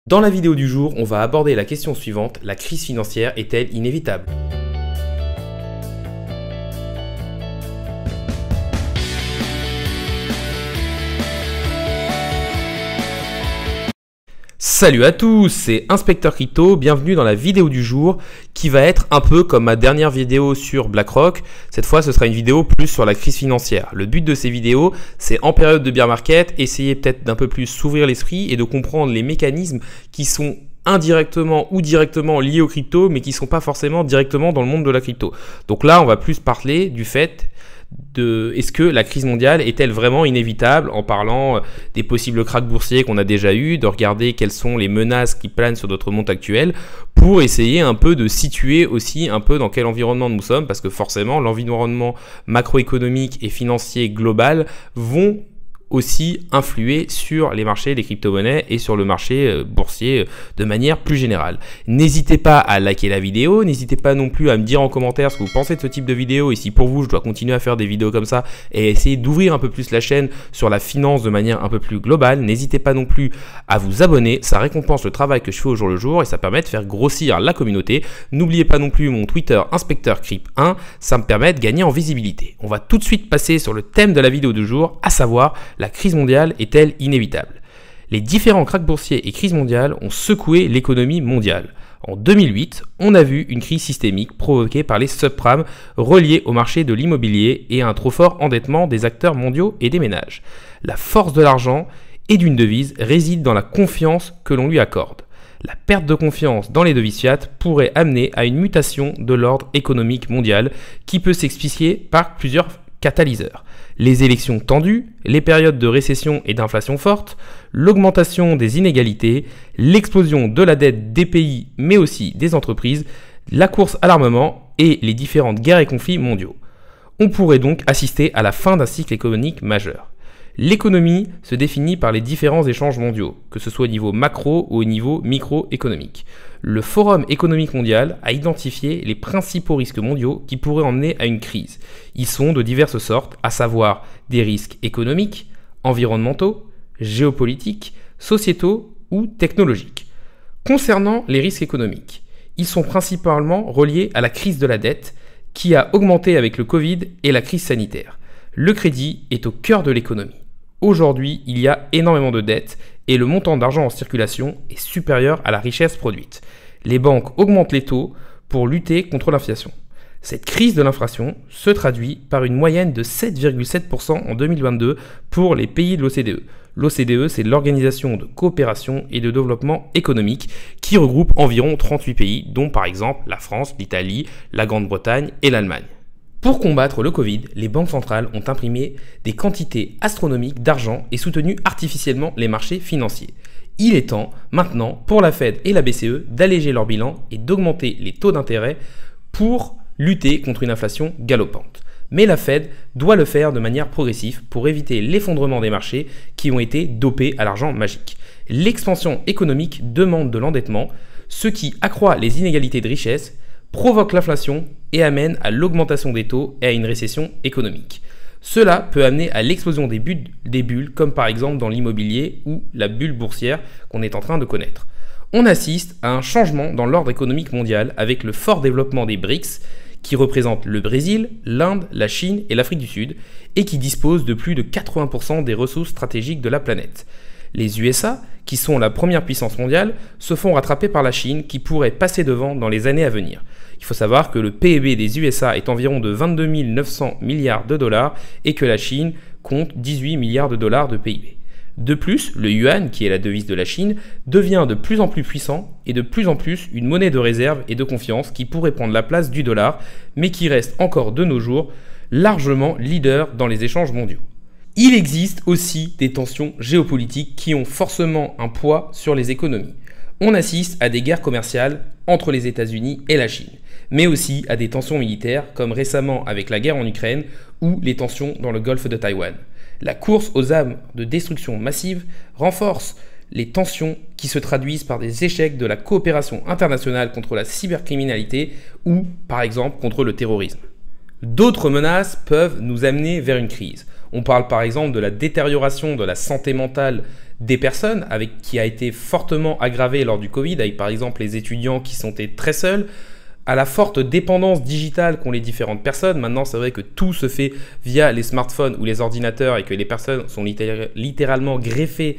Dans la vidéo du jour, on va aborder la question suivante, la crise financière est-elle inévitable ? Salut à tous, c'est Inspecteur Crypto, bienvenue dans la vidéo du jour qui va être un peu comme ma dernière vidéo sur BlackRock. Cette fois, ce sera une vidéo plus sur la crise financière. Le but de ces vidéos, c'est en période de bear market, essayer peut-être d'un peu plus s'ouvrir l'esprit et de comprendre les mécanismes qui sont indirectement ou directement liés aux cryptos, mais qui ne sont pas forcément directement dans le monde de la crypto. Donc là, on va plus parler du fait de est-ce que la crise mondiale est-elle vraiment inévitable, en parlant des possibles cracks boursiers qu'on a déjà eu, de regarder quelles sont les menaces qui planent sur notre monde actuel, pour essayer un peu de situer aussi un peu dans quel environnement nous sommes, parce que forcément l'environnement macroéconomique et financier global vont aussi influer sur les marchés des crypto-monnaies et sur le marché boursier de manière plus générale. N'hésitez pas à liker la vidéo, n'hésitez pas non plus à me dire en commentaire ce que vous pensez de ce type de vidéo et si pour vous je dois continuer à faire des vidéos comme ça et essayer d'ouvrir un peu plus la chaîne sur la finance de manière un peu plus globale. N'hésitez pas non plus à vous abonner, ça récompense le travail que je fais au jour le jour et ça permet de faire grossir la communauté. N'oubliez pas non plus mon Twitter InspecteurCrypt1, ça me permet de gagner en visibilité. On va tout de suite passer sur le thème de la vidéo du jour, à savoir la crise mondiale est-elle inévitable ? Les différents cracks boursiers et crises mondiales ont secoué l'économie mondiale. En 2008, on a vu une crise systémique provoquée par les subprimes reliés au marché de l'immobilier et à un trop fort endettement des acteurs mondiaux et des ménages. La force de l'argent et d'une devise réside dans la confiance que l'on lui accorde. La perte de confiance dans les devises fiat pourrait amener à une mutation de l'ordre économique mondial qui peut s'expliquer par plusieurs catalyseurs. Les élections tendues, les périodes de récession et d'inflation forte, l'augmentation des inégalités, l'explosion de la dette des pays mais aussi des entreprises, la course à l'armement et les différentes guerres et conflits mondiaux. On pourrait donc assister à la fin d'un cycle économique majeur. L'économie se définit par les différents échanges mondiaux, que ce soit au niveau macro ou au niveau microéconomique. Le Forum économique mondial a identifié les principaux risques mondiaux qui pourraient emmener à une crise. Ils sont de diverses sortes, à savoir des risques économiques, environnementaux, géopolitiques, sociétaux ou technologiques. Concernant les risques économiques, ils sont principalement reliés à la crise de la dette qui a augmenté avec le Covid et la crise sanitaire. Le crédit est au cœur de l'économie. Aujourd'hui, il y a énormément de dettes et le montant d'argent en circulation est supérieur à la richesse produite. Les banques augmentent les taux pour lutter contre l'inflation. Cette crise de l'inflation se traduit par une moyenne de 7,7% en 2022 pour les pays de l'OCDE. L'OCDE, c'est l'Organisation de coopération et de développement économique qui regroupe environ 38 pays, dont par exemple la France, l'Italie, la Grande-Bretagne et l'Allemagne. Pour combattre le Covid, les banques centrales ont imprimé des quantités astronomiques d'argent et soutenu artificiellement les marchés financiers. Il est temps, maintenant, pour la Fed et la BCE d'alléger leur bilan et d'augmenter les taux d'intérêt pour lutter contre une inflation galopante. Mais la Fed doit le faire de manière progressive pour éviter l'effondrement des marchés qui ont été dopés à l'argent magique. L'expansion économique demande de l'endettement, ce qui accroît les inégalités de richesse, provoque l'inflation et amène à l'augmentation des taux et à une récession économique. Cela peut amener à l'explosion des bulles, comme par exemple dans l'immobilier ou la bulle boursière qu'on est en train de connaître. On assiste à un changement dans l'ordre économique mondial avec le fort développement des BRICS, qui représentent le Brésil, l'Inde, la Chine et l'Afrique du Sud, et qui disposent de plus de 80% des ressources stratégiques de la planète. Les USA, qui sont la première puissance mondiale, se font rattraper par la Chine qui pourrait passer devant dans les années à venir. Il faut savoir que le PIB des USA est environ de 22 900 milliards de dollars et que la Chine compte 18 milliards de dollars de PIB. De plus, le yuan, qui est la devise de la Chine, devient de plus en plus puissant et de plus en plus une monnaie de réserve et de confiance qui pourrait prendre la place du dollar, mais qui reste encore de nos jours largement leader dans les échanges mondiaux. Il existe aussi des tensions géopolitiques qui ont forcément un poids sur les économies. On assiste à des guerres commerciales entre les États-Unis et la Chine, mais aussi à des tensions militaires comme récemment avec la guerre en Ukraine ou les tensions dans le golfe de Taïwan. La course aux armes de destruction massive renforce les tensions qui se traduisent par des échecs de la coopération internationale contre la cybercriminalité ou, par exemple, contre le terrorisme. D'autres menaces peuvent nous amener vers une crise. On parle par exemple de la détérioration de la santé mentale des personnes, qui a été fortement aggravée lors du Covid, avec par exemple les étudiants qui sont très seuls, à la forte dépendance digitale qu'ont les différentes personnes. Maintenant, c'est vrai que tout se fait via les smartphones ou les ordinateurs et que les personnes sont littéralement greffées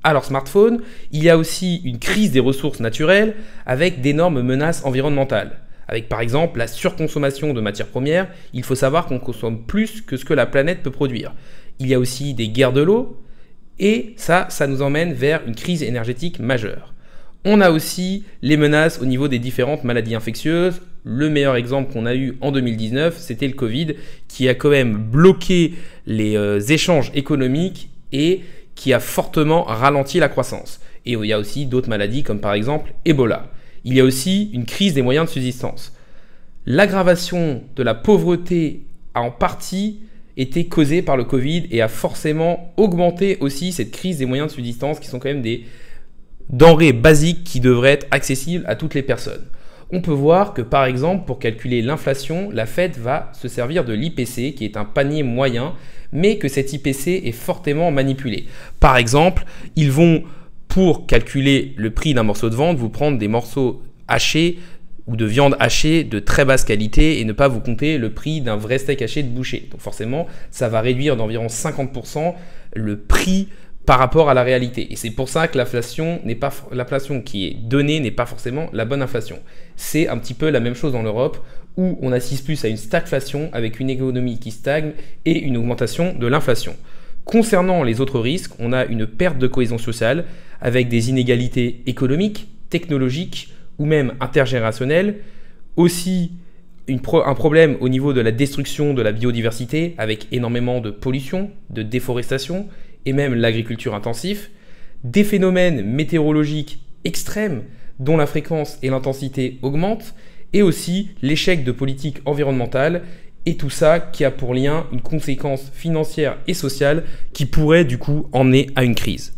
à leur smartphone. Il y a aussi une crise des ressources naturelles avec d'énormes menaces environnementales. Avec par exemple la surconsommation de matières premières, il faut savoir qu'on consomme plus que ce que la planète peut produire. Il y a aussi des guerres de l'eau et ça nous emmène vers une crise énergétique majeure. On a aussi les menaces au niveau des différentes maladies infectieuses. Le meilleur exemple qu'on a eu en 2019, c'était le Covid, qui a quand même bloqué les échanges économiques et qui a fortement ralenti la croissance. Et il y a aussi d'autres maladies comme par exemple Ebola. Il y a aussi une crise des moyens de subsistance. L'aggravation de la pauvreté a en partie été causée par le Covid et a forcément augmenté aussi cette crise des moyens de subsistance qui sont quand même des denrées basiques qui devraient être accessibles à toutes les personnes. On peut voir que par exemple pour calculer l'inflation, la Fed va se servir de l'IPC qui est un panier moyen, mais que cet IPC est fortement manipulé. Par exemple, ils vont pour calculer le prix d'un morceau de viande vous prendre des morceaux hachés ou de viande hachée de très basse qualité et ne pas vous compter le prix d'un vrai steak haché de boucher. Donc forcément, ça va réduire d'environ 50% le prix par rapport à la réalité. Et c'est pour ça que l'inflation qui est donnée n'est pas forcément la bonne inflation. C'est un petit peu la même chose en Europe où on assiste plus à une stagflation avec une économie qui stagne et une augmentation de l'inflation. Concernant les autres risques, on a une perte de cohésion sociale avec des inégalités économiques, technologiques ou même intergénérationnelles. Aussi un problème au niveau de la destruction de la biodiversité avec énormément de pollution, de déforestation et même l'agriculture intensive, des phénomènes météorologiques extrêmes dont la fréquence et l'intensité augmentent, et aussi l'échec de politiques environnementales, et tout ça qui a pour lien une conséquence financière et sociale qui pourrait du coup emmener à une crise.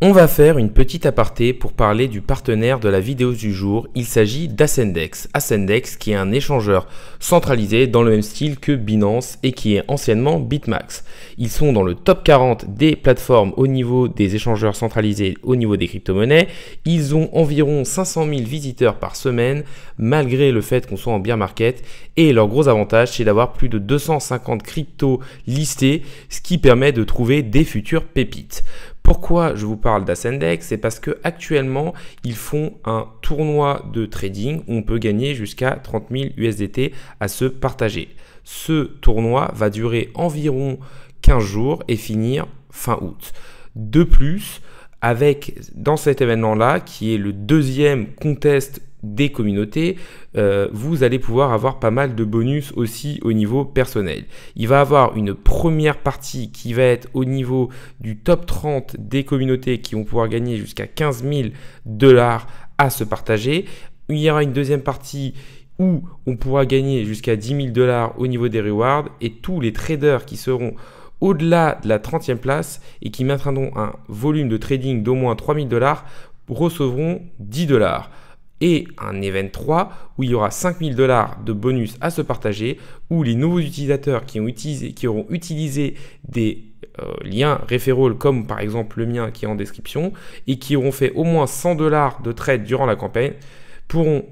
On va faire une petite aparté pour parler du partenaire de la vidéo du jour. Il s'agit d'Ascendex. Ascendex qui est un échangeur centralisé dans le même style que Binance et qui est anciennement BitMax. Ils sont dans le top 40 des plateformes au niveau des échangeurs centralisés au niveau des crypto-monnaies. Ils ont environ 500 000 visiteurs par semaine malgré le fait qu'on soit en bear market. Et leur gros avantage, c'est d'avoir plus de 250 cryptos listés, ce qui permet de trouver des futures pépites. Pourquoi je vous parle d'Ascendex? C'est parce que actuellement ils font un tournoi de trading où on peut gagner jusqu'à 30 000 USDT à se partager. Ce tournoi va durer environ 15 jours et finir fin août. De plus, dans cet événement-là, qui est le deuxième contest des communautés, vous allez pouvoir avoir pas mal de bonus aussi au niveau personnel. Il va y avoir une première partie qui va être au niveau du top 30 des communautés qui vont pouvoir gagner jusqu'à 15 000 $ à se partager. Il y aura une deuxième partie où on pourra gagner jusqu'à 10 000 $ au niveau des rewards et tous les traders qui seront au-delà de la 30e place et qui maintiendront un volume de trading d'au moins 3 000 $ recevront 10 $. Et un event 3 où il y aura 5 000 $ de bonus à se partager, où les nouveaux utilisateurs qui auront utilisé des liens referral comme par exemple le mien qui est en description et qui auront fait au moins 100 $ de trade durant la campagne pourront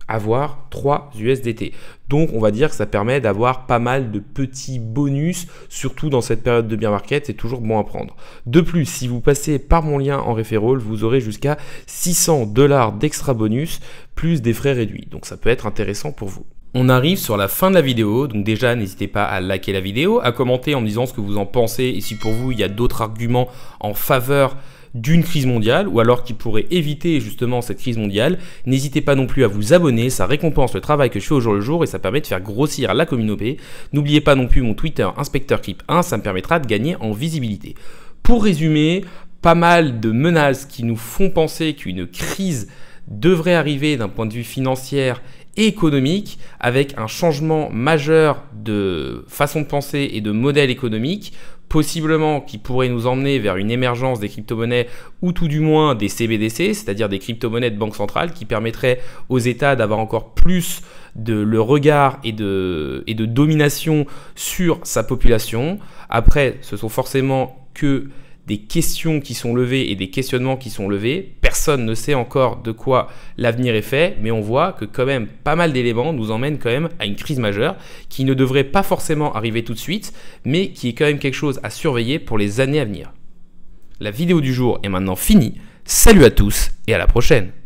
avoir 3 USDT. Donc on va dire que ça permet d'avoir pas mal de petits bonus, surtout dans cette période de bear market, c'est toujours bon à prendre. De plus, si vous passez par mon lien en referral, vous aurez jusqu'à 600 $ d'extra bonus, plus des frais réduits. Donc ça peut être intéressant pour vous. On arrive sur la fin de la vidéo, donc déjà n'hésitez pas à liker la vidéo, à commenter en me disant ce que vous en pensez et si pour vous il y a d'autres arguments en faveur d'une crise mondiale ou alors qui pourrait éviter justement cette crise mondiale. N'hésitez pas non plus à vous abonner, ça récompense le travail que je fais au jour le jour et ça permet de faire grossir la communauté. N'oubliez pas non plus mon Twitter InspectorCrypt1, ça me permettra de gagner en visibilité. Pour résumer, pas mal de menaces qui nous font penser qu'une crise devrait arriver d'un point de vue financier et économique avec un changement majeur de façon de penser et de modèle économique, possiblement qui pourrait nous emmener vers une émergence des crypto-monnaies ou tout du moins des CBDC, c'est-à-dire des crypto-monnaies de banque centrale qui permettraient aux États d'avoir encore plus le regard et de domination sur sa population. Après, ce sont forcément que des questions qui sont levées et des questionnements qui sont levés. Personne ne sait encore de quoi l'avenir est fait, mais on voit que quand même pas mal d'éléments nous emmènent quand même à une crise majeure qui ne devrait pas forcément arriver tout de suite, mais qui est quand même quelque chose à surveiller pour les années à venir. La vidéo du jour est maintenant finie. Salut à tous et à la prochaine!